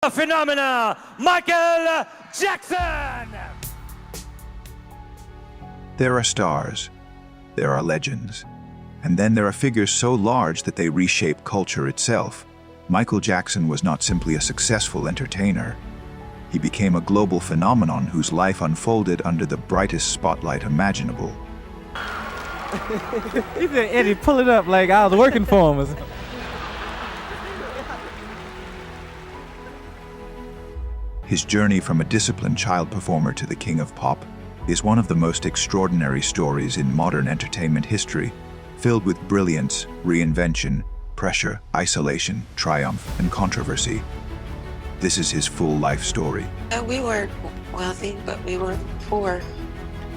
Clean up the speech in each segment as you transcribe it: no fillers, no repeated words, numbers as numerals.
The phenomena, Michael Jackson! There are stars, there are legends, and then there are figures so large that they reshape culture itself. Michael Jackson was not simply a successful entertainer. He became a global phenomenon whose life unfolded under the brightest spotlight imaginable. He said, Eddie, pull it up like I was working for him. His journey from a disciplined child performer to the king of pop is one of the most extraordinary stories in modern entertainment history, filled with brilliance, reinvention, pressure, isolation, triumph, and controversy. This is his full life story. We weren't wealthy, but we weren't poor.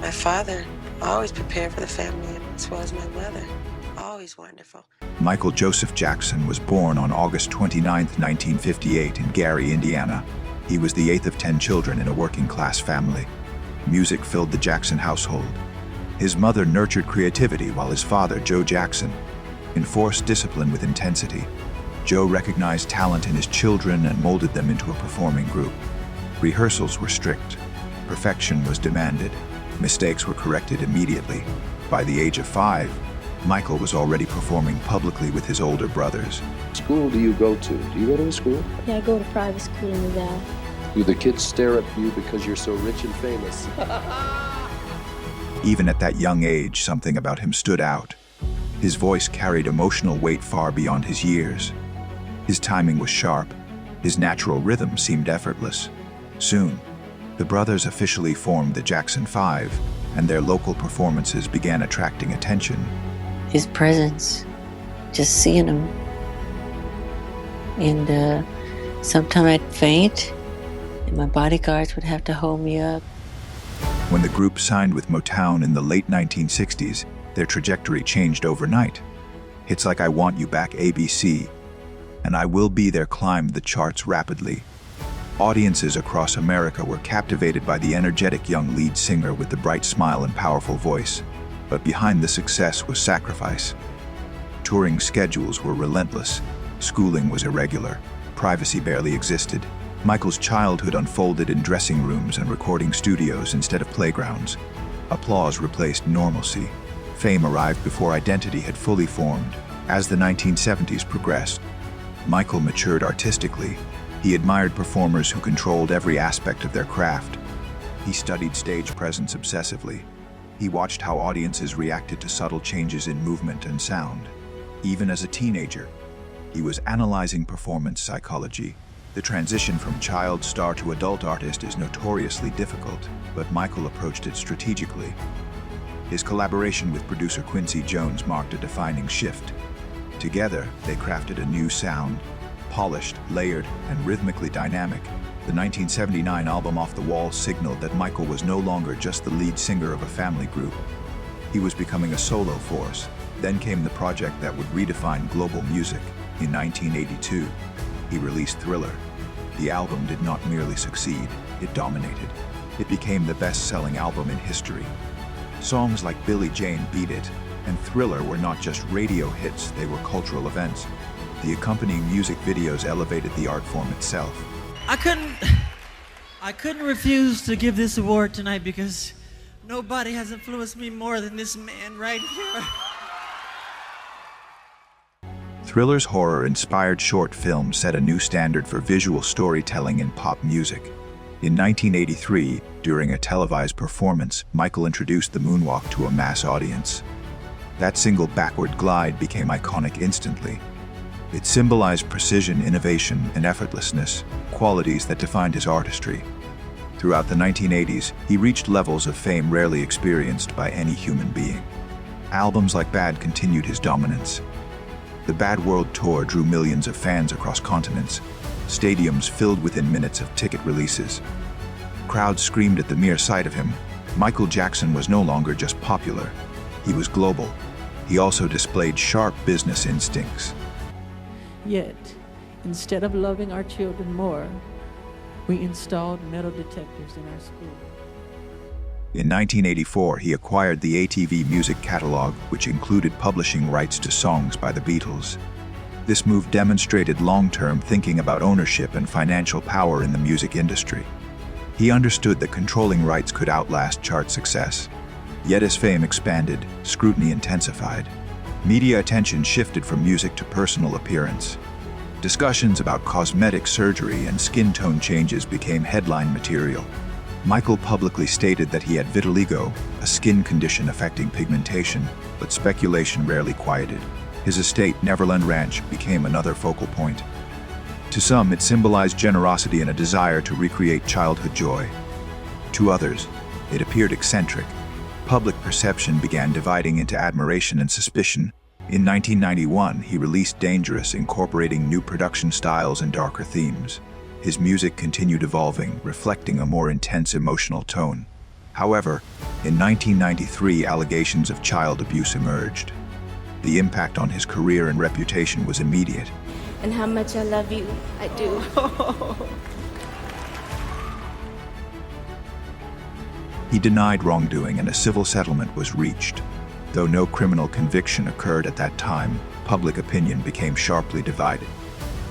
My father always prepared for the family, as well as my mother. Always wonderful. Michael Joseph Jackson was born on August 29, 1958 in Gary, Indiana. He was the 8th of 10 children in a working-class family. Music filled the Jackson household. His mother nurtured creativity while his father, Joe Jackson, enforced discipline with intensity. Joe recognized talent in his children and molded them into a performing group. Rehearsals were strict. Perfection was demanded. Mistakes were corrected immediately. By the age of 5, Michael was already performing publicly with his older brothers. School do you go to? Do you go to a school? Yeah, I go to private school in the Valley. Do the kids stare at you because you're so rich and famous? Even at that young age, something about him stood out. His voice carried emotional weight far beyond his years. His timing was sharp. His natural rhythm seemed effortless. Soon, the brothers officially formed the Jackson 5, and their local performances began attracting attention. His presence, just seeing him. And sometimes I'd faint, and my bodyguards would have to hold me up. When the group signed with Motown in the late 1960s, their trajectory changed overnight. Hits like I Want You Back ABC and I Will Be There climbed the charts rapidly. Audiences across America were captivated by the energetic young lead singer with the bright smile and powerful voice. But behind the success was sacrifice. Touring schedules were relentless. Schooling was irregular. Privacy barely existed. Michael's childhood unfolded in dressing rooms and recording studios instead of playgrounds. Applause replaced normalcy. Fame arrived before identity had fully formed. As the 1970s progressed, Michael matured artistically. He admired performers who controlled every aspect of their craft. He studied stage presence obsessively. He watched how audiences reacted to subtle changes in movement and sound. Even as a teenager, he was analyzing performance psychology. The transition from child star to adult artist is notoriously difficult, but Michael approached it strategically. His collaboration with producer Quincy Jones marked a defining shift. Together, they crafted a new sound, polished, layered, and rhythmically dynamic. The 1979 album Off the Wall signaled that Michael was no longer just the lead singer of a family group. He was becoming a solo force. Then came the project that would redefine global music. In 1982, he released Thriller. The album did not merely succeed, it dominated. It became the best-selling album in history. Songs like Billie Jean Beat It and Thriller were not just radio hits, they were cultural events. The accompanying music videos elevated the art form itself. I couldn't refuse to give this award tonight because nobody has influenced me more than this man right here. Thriller's horror-inspired short film set a new standard for visual storytelling in pop music. In 1983, during a televised performance, Michael introduced the moonwalk to a mass audience. That single backward glide became iconic instantly. It symbolized precision, innovation, and effortlessness, qualities that defined his artistry. Throughout the 1980s, he reached levels of fame rarely experienced by any human being. Albums like Bad continued his dominance. The Bad World Tour drew millions of fans across continents. Stadiums filled within minutes of ticket releases. Crowds screamed at the mere sight of him. Michael Jackson was no longer just popular. He was global. He also displayed sharp business instincts. Yet, instead of loving our children more, we installed metal detectors in our school. In 1984, he acquired the ATV music catalog, which included publishing rights to songs by the Beatles. This move demonstrated long-term thinking about ownership and financial power in the music industry. He understood that controlling rights could outlast chart success. Yet as fame expanded, scrutiny intensified. Media attention shifted from music to personal appearance. Discussions about cosmetic surgery and skin tone changes became headline material. Michael publicly stated that he had vitiligo, a skin condition affecting pigmentation, but speculation rarely quieted. His estate, Neverland Ranch, became another focal point. To some, it symbolized generosity and a desire to recreate childhood joy. To others, it appeared eccentric. Public perception began dividing into admiration and suspicion. In 1991, he released Dangerous, incorporating new production styles and darker themes. His music continued evolving, reflecting a more intense emotional tone. However, in 1993, allegations of child abuse emerged. The impact on his career and reputation was immediate. And how much I love you, I do. He denied wrongdoing and a civil settlement was reached. Though no criminal conviction occurred at that time, public opinion became sharply divided.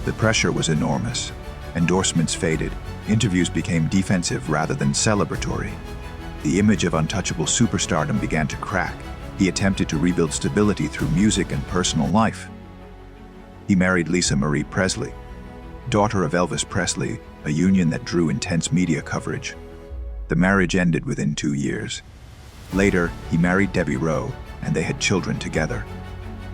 The pressure was enormous. Endorsements faded. Interviews became defensive rather than celebratory. The image of untouchable superstardom began to crack. He attempted to rebuild stability through music and personal life. He married Lisa Marie Presley, daughter of Elvis Presley, a union that drew intense media coverage. The marriage ended within 2 years. Later, he married Debbie Rowe, and they had children together.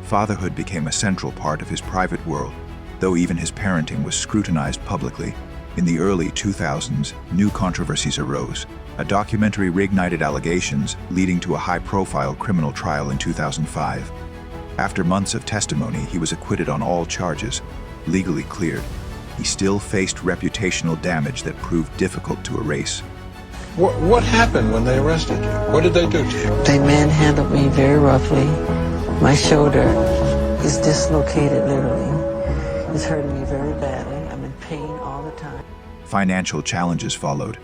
Fatherhood became a central part of his private world, though even his parenting was scrutinized publicly. In the early 2000s, new controversies arose. A documentary reignited allegations, leading to a high-profile criminal trial in 2005. After months of testimony, he was acquitted on all charges, legally cleared. He still faced reputational damage that proved difficult to erase. What happened when they arrested you? What did they do to you? They manhandled me very roughly. My shoulder is dislocated, literally. It's hurting me very badly. I'm in pain all the time. Financial challenges followed.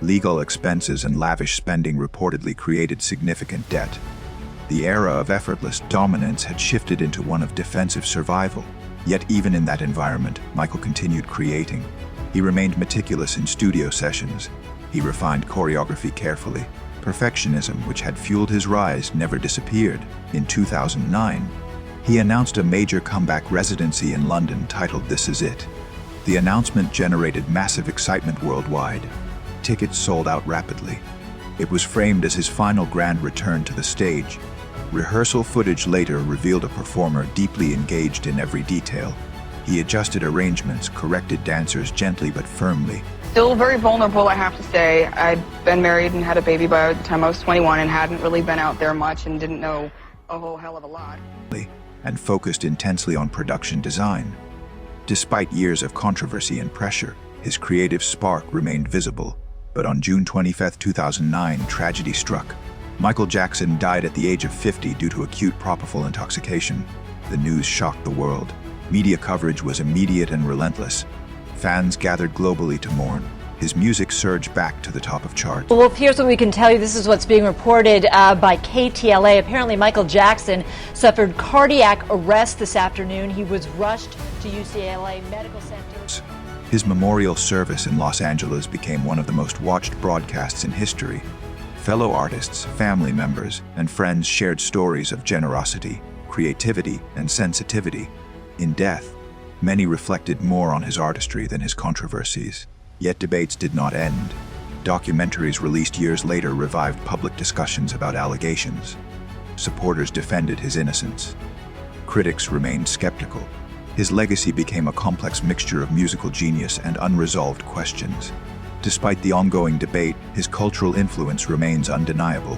Legal expenses and lavish spending reportedly created significant debt. The era of effortless dominance had shifted into one of defensive survival. Yet even in that environment, Michael continued creating. He remained meticulous in studio sessions. He refined choreography carefully. Perfectionism, which had fueled his rise, never disappeared. In 2009, he announced a major comeback residency in London titled This Is It. The announcement generated massive excitement worldwide. Tickets sold out rapidly. It was framed as his final grand return to the stage. Rehearsal footage later revealed a performer deeply engaged in every detail. He adjusted arrangements, corrected dancers gently but firmly. Still very vulnerable, I have to say. I'd been married and had a baby by the time I was 21 and hadn't really been out there much and didn't know a whole hell of a lot. And focused intensely on production design. Despite years of controversy and pressure, his creative spark remained visible. But on June 25, 2009, tragedy struck. Michael Jackson died at the age of 50 due to acute propofol intoxication. The news shocked the world. Media coverage was immediate and relentless. Fans gathered globally to mourn. His music surged back to the top of charts. Well, here's what we can tell you. This is what's being reported by KTLA. Apparently, Michael Jackson suffered cardiac arrest this afternoon. He was rushed to UCLA Medical Center. His memorial service in Los Angeles became one of the most watched broadcasts in history. Fellow artists, family members, and friends shared stories of generosity, creativity, and sensitivity. In death, many reflected more on his artistry than his controversies. Yet debates did not end. Documentaries released years later revived public discussions about allegations. Supporters defended his innocence. Critics remained skeptical. His legacy became a complex mixture of musical genius and unresolved questions. Despite the ongoing debate, his cultural influence remains undeniable.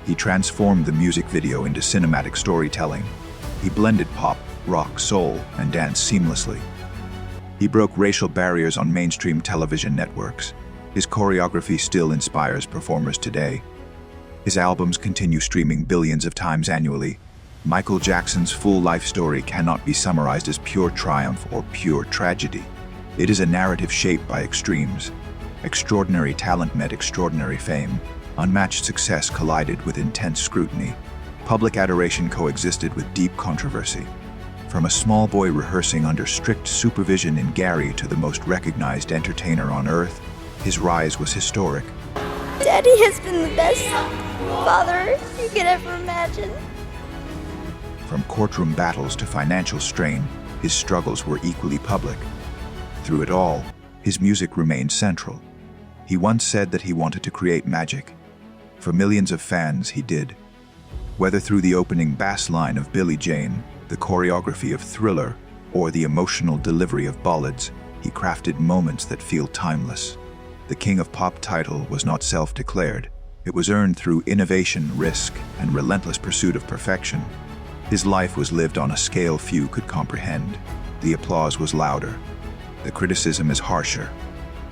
He transformed the music video into cinematic storytelling. He blended pop, rock, soul, and dance seamlessly. He broke racial barriers on mainstream television networks. His choreography still inspires performers today. His albums continue streaming billions of times annually. Michael Jackson's full life story cannot be summarized as pure triumph or pure tragedy. It is a narrative shaped by extremes. Extraordinary talent met extraordinary fame. Unmatched success collided with intense scrutiny. Public adoration coexisted with deep controversy. From a small boy rehearsing under strict supervision in Gary to the most recognized entertainer on earth, his rise was historic. Daddy has been the best father you could ever imagine. From courtroom battles to financial strain, his struggles were equally public. Through it all, his music remained central. He once said that he wanted to create magic. For millions of fans, he did. Whether through the opening bass line of Billie Jean, the choreography of Thriller, or the emotional delivery of ballads, he crafted moments that feel timeless. The King of Pop title was not self-declared. It was earned through innovation, risk, and relentless pursuit of perfection. His life was lived on a scale few could comprehend. The applause was louder. The criticism is harsher.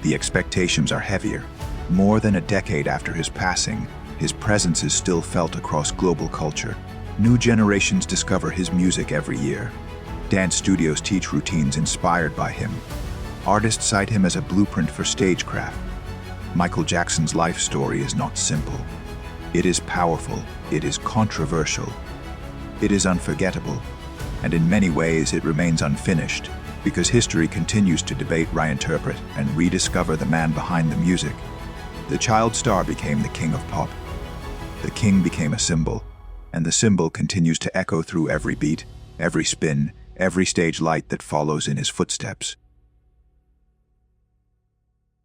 The expectations are heavier. More than a decade after his passing, his presence is still felt across global culture. New generations discover his music every year. Dance studios teach routines inspired by him. Artists cite him as a blueprint for stagecraft. Michael Jackson's life story is not simple. It is powerful, it is controversial, it is unforgettable, and in many ways it remains unfinished, because history continues to debate, reinterpret, and rediscover the man behind the music. The child star became the King of Pop. The king became a symbol, and the symbol continues to echo through every beat, every spin, every stage light that follows in his footsteps.